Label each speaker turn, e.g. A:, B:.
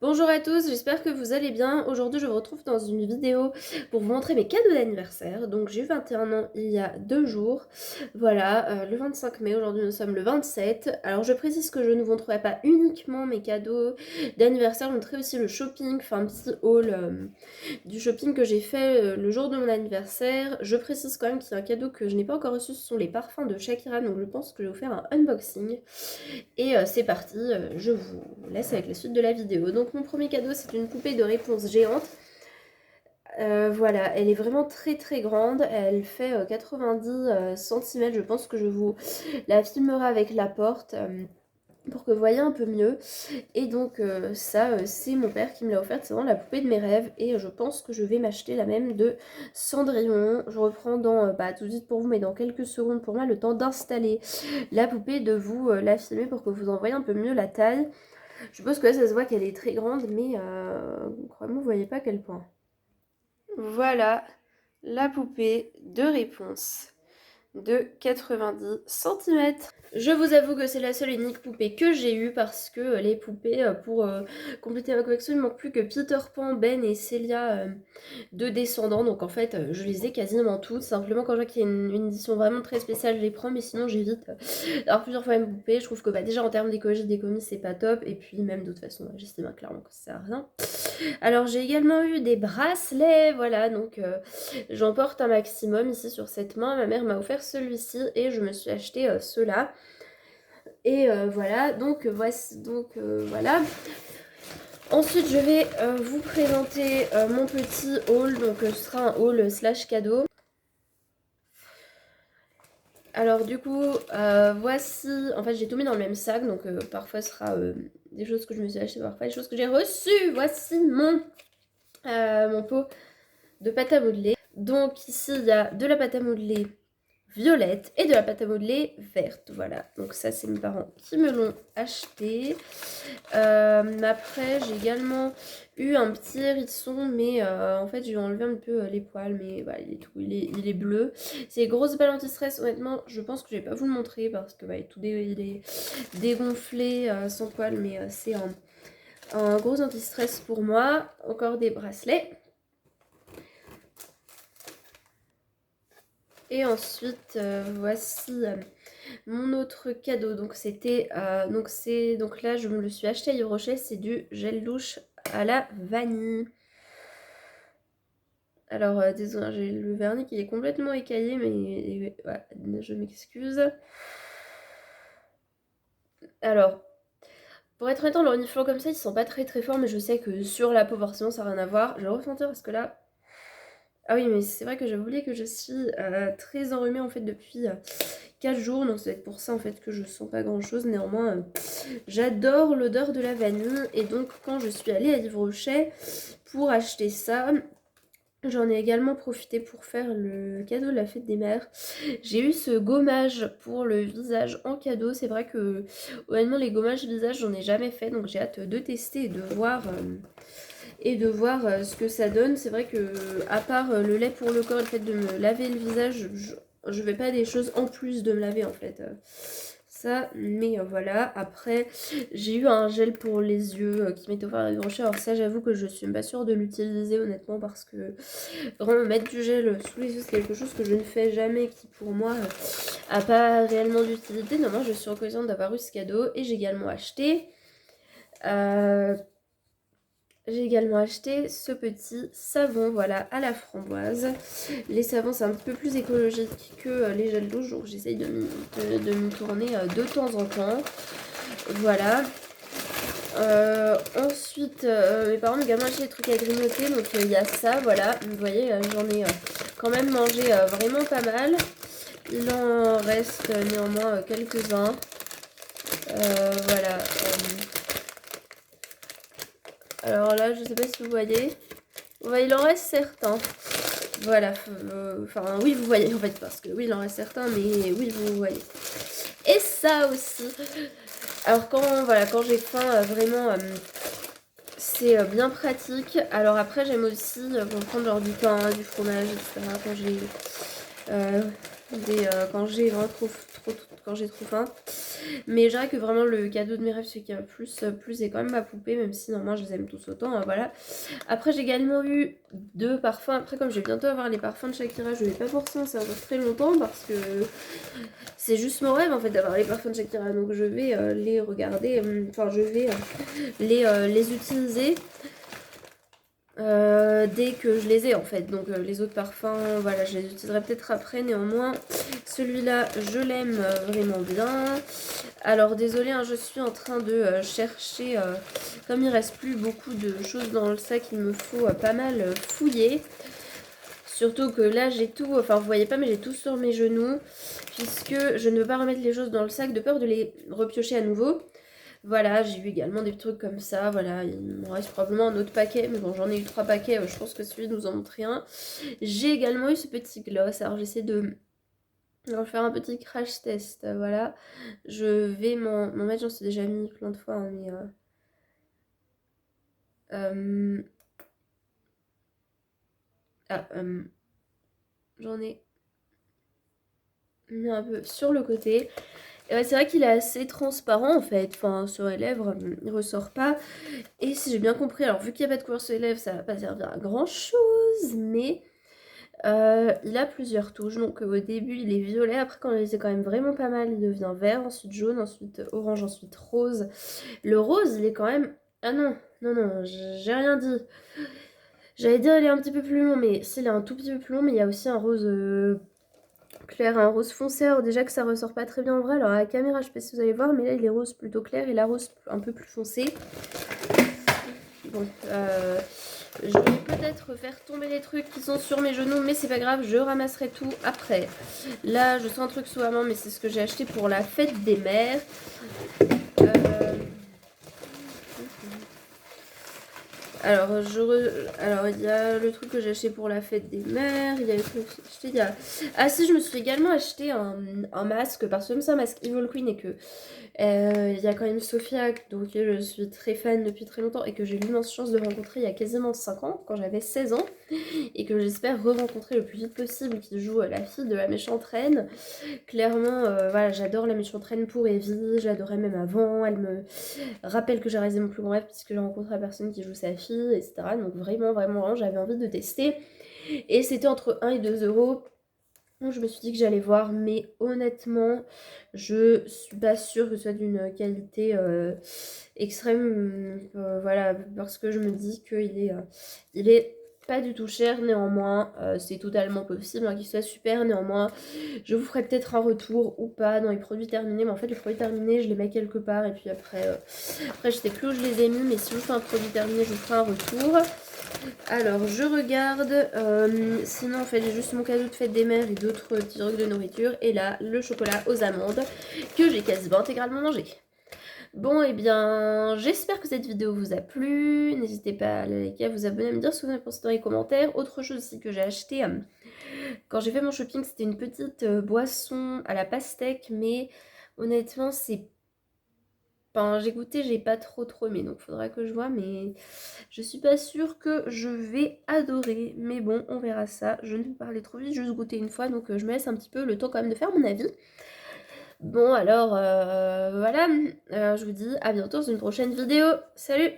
A: Bonjour à tous, j'espère que vous allez bien. Aujourd'hui je vous retrouve dans une vidéo pour vous montrer mes cadeaux d'anniversaire. Donc j'ai eu 21 ans il y a 2 jours, voilà, le 25 mai, aujourd'hui nous sommes le 27. Alors je précise que je ne vous montrerai pas uniquement mes cadeaux d'anniversaire, je vous montrerai aussi le shopping, enfin un petit haul du shopping que j'ai fait le jour de mon anniversaire. Je précise quand même qu'il y a un cadeau que je n'ai pas encore reçu, ce sont les parfums de Shakira, donc je pense que je vais vous faire un unboxing. Et c'est parti, je vous laisse avec la suite de la vidéo. Donc mon premier cadeau, c'est une poupée de réponse géante. Voilà, elle est vraiment très très grande, elle fait 90 cm, je pense que je vous la filmerai avec la porte pour que vous voyez un peu mieux. Et donc ça, c'est mon père qui me l'a offerte, c'est vraiment la poupée de mes rêves. Et je pense que je vais m'acheter la même de Cendrillon. Je reprends dans, tout de suite pour vous, mais dans quelques secondes pour moi, le temps d'installer la poupée, de vous la filmer pour que vous en voyez un peu mieux la taille. Je suppose que là ça se voit qu'elle est très grande, mais croyez-moi, vous voyez pas à quel point. Voilà la poupée de réponse de 90 cm. Je vous avoue que c'est la seule et unique poupée que j'ai eue parce que les poupées, pour compléter ma collection, il ne manque plus que Peter Pan, Ben et Célia de descendants. Donc en fait, je les ai quasiment toutes. Simplement quand je vois qu'il y a une édition vraiment très spéciale, je les prends. Mais sinon, j'évite d'avoir plusieurs fois la même poupée. Je trouve que déjà en termes d'écologie des comics, c'est pas top. Et puis même d'autre façon, j'estime clairement que ça sert à rien. Alors j'ai également eu des bracelets, voilà, donc j'en porte un maximum ici sur cette main. Ma mère m'a offert celui-ci et je me suis acheté ceux-là. Et voilà, donc voici, donc voilà. Ensuite je vais vous présenter mon petit haul, donc ce sera un haul slash cadeau. Alors du coup, voici, en fait j'ai tout mis dans le même sac, donc parfois ce sera des choses que je me suis achetées, parfois des choses que j'ai reçues. Voici mon pot de pâte à modeler. Donc ici il y a de la pâte à modeler violette et de la pâte à modeler verte, voilà. Donc ça c'est mes parents qui me l'ont acheté. Après j'ai également eu un petit hérisson, mais en fait j'ai enlevé un peu les poils, mais voilà, il est bleu. C'est grosse balle anti-stress, honnêtement je pense que je vais pas vous le montrer parce que il est dégonflé sans poils, mais c'est un gros anti-stress pour moi. Encore des bracelets. Et ensuite, voici mon autre cadeau. Donc c'était, donc là je me le suis acheté à Yves Rocher, c'est du gel douche à la vanille. Alors désolé, j'ai le vernis qui est complètement écaillé, mais voilà, je m'excuse. Alors, pour être honnête, le reniflant comme ça, ils sont pas très très forts, mais je sais que sur la peau, forcément, ça n'a rien à voir. Je vais le ressentir parce que là... Ah oui, mais c'est vrai que j'avais oublié que je suis très enrhumée en fait depuis 4 jours, donc ça doit être pour ça en fait que je sens pas grand chose. Néanmoins, j'adore l'odeur de la vanille, et donc quand je suis allée à Yves Rocher pour acheter ça, j'en ai également profité pour faire le cadeau de la fête des mères. J'ai eu ce gommage pour le visage en cadeau. C'est vrai que honnêtement les gommages visage j'en ai jamais fait, donc j'ai hâte de tester et de voir ce que ça donne. C'est vrai que à part le lait pour le corps et le fait de me laver le visage, je vais pas des choses en plus de me laver en fait. Ça, mais voilà. Après, j'ai eu un gel pour les yeux qui m'était offert à Yves Rocher. Alors ça, j'avoue que je suis pas sûre de l'utiliser honnêtement, parce que vraiment mettre du gel sous les yeux, c'est quelque chose que je ne fais jamais, qui pour moi a pas réellement d'utilité. Non, moi je suis reconnaissante d'avoir eu ce cadeau. Et j'ai également acheté ce petit savon, voilà, à la framboise. Les savons, c'est un petit peu plus écologique que les gels douche, donc j'essaye de m'y tourner de temps en temps. Voilà. Ensuite, mes parents m'ont également acheté des trucs à grignoter, donc il y a ça, voilà. Vous voyez, j'en ai quand même mangé vraiment pas mal. Il en reste néanmoins quelques-uns. Voilà. Alors là, je sais pas si vous voyez. Ouais, il en reste certains. Voilà. Enfin, oui, vous voyez en fait, parce que oui, il en reste certains, mais oui, vous voyez. Et ça aussi. Alors quand j'ai faim, vraiment, c'est bien pratique. Alors après, j'aime aussi prendre genre du pain, du fromage, etc. Quand j'ai... quand j'ai vraiment quand j'ai trop faim. Mais je dirais que vraiment le cadeau de mes rêves, celui qui m'a plus c'est quand même ma poupée, même si normalement je les aime tous autant, voilà. Après j'ai également eu 2 parfums. Après comme je vais bientôt avoir les parfums de Shakira, je vais pas forcément servir très longtemps parce que c'est juste mon rêve en fait d'avoir les parfums de Shakira. Donc je vais les regarder, enfin je vais les utiliser. Dès que je les ai en fait, donc les autres parfums, voilà, je les utiliserai peut-être après. Néanmoins, celui-là, je l'aime vraiment bien. Alors désolée, hein, je suis en train de chercher, comme il reste plus beaucoup de choses dans le sac, il me faut pas mal fouiller. Surtout que là j'ai tout, enfin vous voyez pas mais j'ai tout sur mes genoux, puisque je ne veux pas remettre les choses dans le sac de peur de les repiocher à nouveau. Voilà, j'ai eu également des trucs comme ça, voilà, il me reste probablement un autre paquet, mais bon j'en ai eu 3 paquets, je pense que celui de nous en montrer un. J'ai également eu ce petit gloss, alors j'essaie de faire un petit crash test, voilà. Je vais m'en mettre, j'en suis déjà mis plein de fois, hein, mais j'en ai mis un peu sur le côté. Et ouais, c'est vrai qu'il est assez transparent en fait, enfin sur les lèvres, il ressort pas. Et si j'ai bien compris, alors vu qu'il n'y a pas de couleur sur les lèvres, ça va pas servir à grand chose, mais il a plusieurs touches. Donc au début il est violet, après quand on les a quand même vraiment pas mal, il devient vert, ensuite jaune, ensuite orange, ensuite rose. Le rose il est quand même... Ah non, non, non, j'ai rien dit. J'allais dire il est un petit peu plus long, mais s'il est un tout petit peu plus long, mais il y a aussi un rose clair, un rose foncé. Alors déjà que ça ressort pas très bien en vrai, alors à la caméra je sais pas si vous allez voir, mais là il est rose plutôt clair et la rose un peu plus foncé. Bon, je vais peut-être faire tomber les trucs qui sont sur mes genoux, mais c'est pas grave, je ramasserai tout après. Là je sens un truc sous la main, mais c'est ce que j'ai acheté pour la fête des mères. Alors, il y a le truc que j'ai acheté pour la fête des mères. Il y a le truc que j'ai acheté, Ah si, je me suis également acheté un masque, parce que même c'est un masque Evil Queen et que il y a quand même Sophia, dont je suis très fan depuis très longtemps et que j'ai eu l'immense chance de rencontrer il y a quasiment 5 ans, quand j'avais 16 ans, et que j'espère re-rencontrer le plus vite possible, qui joue la fille de la méchante reine. Clairement, voilà, j'adore la méchante reine pour Evie, je l'adorais même avant, elle me rappelle que j'ai réalisé mon plus grand rêve puisque j'ai rencontré la personne qui joue sa fille, etc. Donc vraiment, vraiment, vraiment, j'avais envie de tester. Et c'était entre 1 et 2 euros. Donc je me suis dit que j'allais voir, mais honnêtement, je suis pas sûre que ce soit d'une qualité extrême. Voilà, parce que je me dis il est pas du tout cher, néanmoins, c'est totalement possible qu'il soit super. Néanmoins, je vous ferai peut-être un retour ou pas dans les produits terminés. Mais en fait, les produits terminés, je les mets quelque part. Et puis après je sais plus où je les ai mis. Mais si je vous fais un produit terminé, je vous ferai un retour. Alors, je regarde. Sinon, en fait, j'ai juste mon cadeau de fête des mères et d'autres petits trucs de nourriture. Et là, le chocolat aux amandes que j'ai quasiment intégralement mangé. Bon, et bien, j'espère que cette vidéo vous a plu. N'hésitez pas à la liker, à vous abonner, à me dire ce que vous en pensez dans les commentaires. Autre chose aussi que j'ai acheté quand j'ai fait mon shopping, c'était une petite boisson à la pastèque. Mais honnêtement, c'est... Enfin, j'ai goûté, j'ai pas trop aimé. Donc, faudra que je vois, mais... Je suis pas sûre que je vais adorer, mais bon, on verra ça. Je ne vais pas parler trop vite, juste goûter une fois, donc je me laisse un petit peu le temps quand même de faire mon avis. Bon, alors, voilà, je vous dis à bientôt dans une prochaine vidéo. Salut!